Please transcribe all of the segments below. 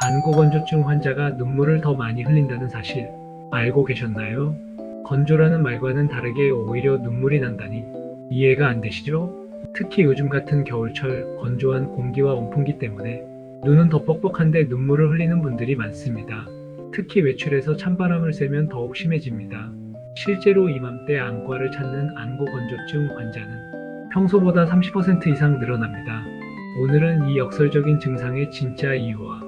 안구건조증 환자가 눈물을 더 많이 흘린다는 사실 알고 계셨나요? 건조라는 말과는 다르게 오히려 눈물이 난다니 이해가 안 되시죠? 특히 요즘 같은 겨울철 건조한 공기와 온풍기 때문에 눈은 더 뻑뻑한데 눈물을 흘리는 분들이 많습니다. 특히 외출해서 찬바람을 쐬면 더욱 심해집니다. 실제로 이맘때 안과를 찾는 안구건조증 환자는 평소보다 30% 이상 늘어납니다. 오늘은 이 역설적인 증상의 진짜 이유와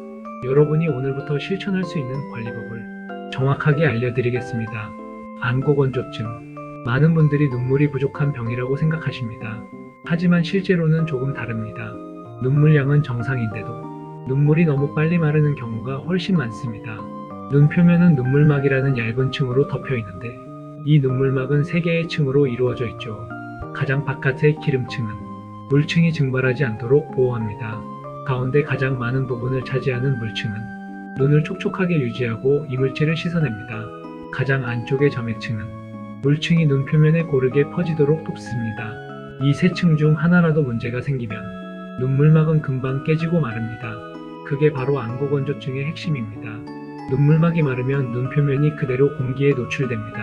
여러분이 오늘부터 실천할 수 있는 관리법을 정확하게 알려드리겠습니다. 안구건조증. 많은 분들이 눈물이 부족한 병이라고 생각하십니다. 하지만 실제로는 조금 다릅니다. 눈물량은 정상인데도 눈물이 너무 빨리 마르는 경우가 훨씬 많습니다. 눈 표면은 눈물막이라는 얇은 층으로 덮여 있는데 이 눈물막은 3개의 층으로 이루어져 있죠. 가장 바깥의 기름층은 물층이 증발하지 않도록 보호합니다. 가운데 가장 많은 부분을 차지하는 물층은 눈을 촉촉하게 유지하고 이물질을 씻어냅니다. 가장 안쪽의 점액층은 물층이 눈 표면에 고르게 퍼지도록 돕습니다. 이 세 층 중 하나라도 문제가 생기면 눈물막은 금방 깨지고 마릅니다. 그게 바로 안구건조증의 핵심입니다. 눈물막이 마르면 눈 표면이 그대로 공기에 노출됩니다.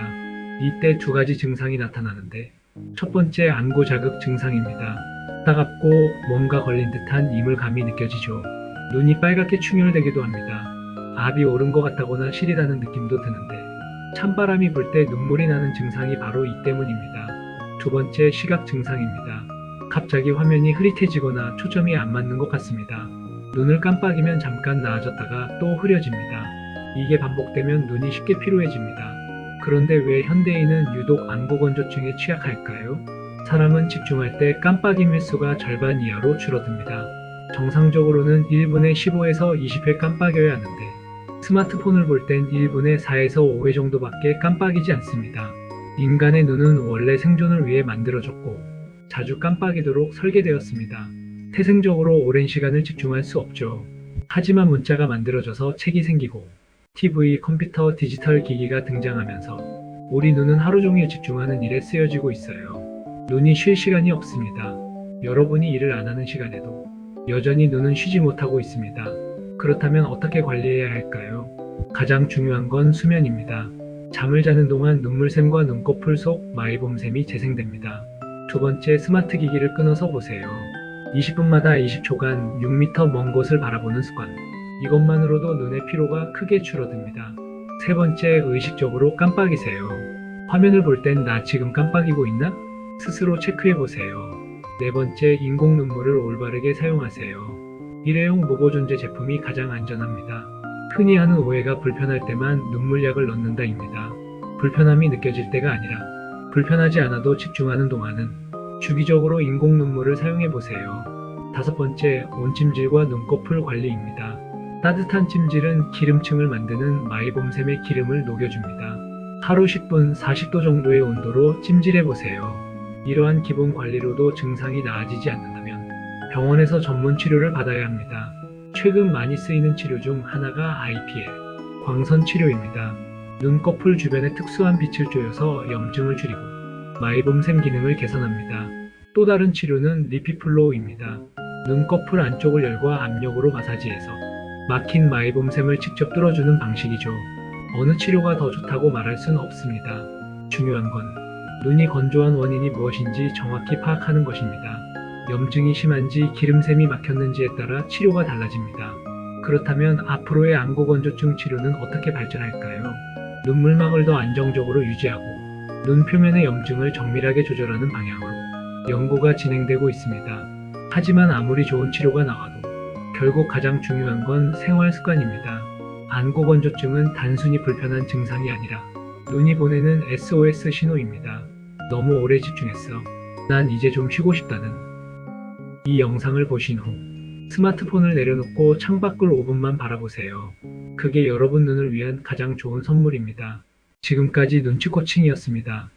이때 두 가지 증상이 나타나는데 첫 번째 안구 자극 증상입니다. 따갑고 뭔가 걸린 듯한 이물감이 느껴지죠. 눈이 빨갛게 충혈되기도 합니다. 압이 오른 것 같다거나 시리다는 느낌도 드는데 찬바람이 불 때 눈물이 나는 증상이 바로 이 때문입니다. 두 번째 시각 증상입니다. 갑자기 화면이 흐릿해지거나 초점이 안 맞는 것 같습니다. 눈을 깜빡이면 잠깐 나아졌다가 또 흐려집니다. 이게 반복되면 눈이 쉽게 피로해집니다. 그런데 왜 현대인은 유독 안구건조증에 취약할까요? 사람은 집중할 때 깜빡임 횟수가 절반 이하로 줄어듭니다. 정상적으로는 1분에 15에서 20회 깜빡여야 하는데 스마트폰을 볼 땐 1분에 4에서 5회 정도밖에 깜빡이지 않습니다. 인간의 눈은 원래 생존을 위해 만들어졌고 자주 깜빡이도록 설계되었습니다. 태생적으로 오랜 시간을 집중할 수 없죠. 하지만 문자가 만들어져서 책이 생기고 TV, 컴퓨터, 디지털 기기가 등장하면서 우리 눈은 하루 종일 집중하는 일에 쓰여지고 있어요. 눈이 쉴 시간이 없습니다. 여러분이 일을 안 하는 시간에도 여전히 눈은 쉬지 못하고 있습니다. 그렇다면 어떻게 관리해야 할까요? 가장 중요한 건 수면입니다. 잠을 자는 동안 눈물샘과 눈꺼풀 속 마이봄샘이 재생됩니다. 두 번째, 스마트 기기를 끊어서 보세요. 20분마다 20초간 6m 먼 곳을 바라보는 습관. 이것만으로도 눈의 피로가 크게 줄어듭니다. 세 번째, 의식적으로 깜빡이세요. 화면을 볼 땐 나 지금 깜빡이고 있나? 스스로 체크해 보세요. 네 번째, 인공 눈물을 올바르게 사용하세요. 일회용 모보존제 제품이 가장 안전합니다. 흔히 하는 오해가 불편할 때만 눈물약을 넣는다입니다. 불편함이 느껴질 때가 아니라 불편하지 않아도 집중하는 동안은 주기적으로 인공 눈물을 사용해 보세요. 다섯 번째, 온찜질과 눈꺼풀 관리입니다. 따뜻한 찜질은 기름층을 만드는 마이봄샘의 기름을 녹여줍니다. 하루 10분 40도 정도의 온도로 찜질해 보세요. 이러한 기본 관리로도 증상이 나아지지 않는다면 병원에서 전문 치료를 받아야 합니다. 최근 많이 쓰이는 치료 중 하나가 IPL, 광선 치료입니다. 눈꺼풀 주변에 특수한 빛을 쬐어서 염증을 줄이고 마이봄샘 기능을 개선합니다. 또 다른 치료는 리피플로우입니다. 눈꺼풀 안쪽을 열과 압력으로 마사지해서 막힌 마이봄샘을 직접 뚫어주는 방식이죠. 어느 치료가 더 좋다고 말할 수는 없습니다. 중요한 건 눈이 건조한 원인이 무엇인지 정확히 파악하는 것입니다. 염증이 심한지 기름샘이 막혔는지에 따라 치료가 달라집니다. 그렇다면 앞으로의 안구건조증 치료는 어떻게 발전할까요? 눈물막을 더 안정적으로 유지하고 눈 표면의 염증을 정밀하게 조절하는 방향으로 연구가 진행되고 있습니다. 하지만 아무리 좋은 치료가 나와도 결국 가장 중요한 건 생활 습관입니다. 안구건조증은 단순히 불편한 증상이 아니라 눈이 보내는 SOS 신호입니다. 너무 오래 집중했어. 난 이제 좀 쉬고 싶다는. 이 영상을 보신 후 스마트폰을 내려놓고 창밖을 5분만 바라보세요. 그게 여러분 눈을 위한 가장 좋은 선물입니다. 지금까지 눈치코칭이었습니다.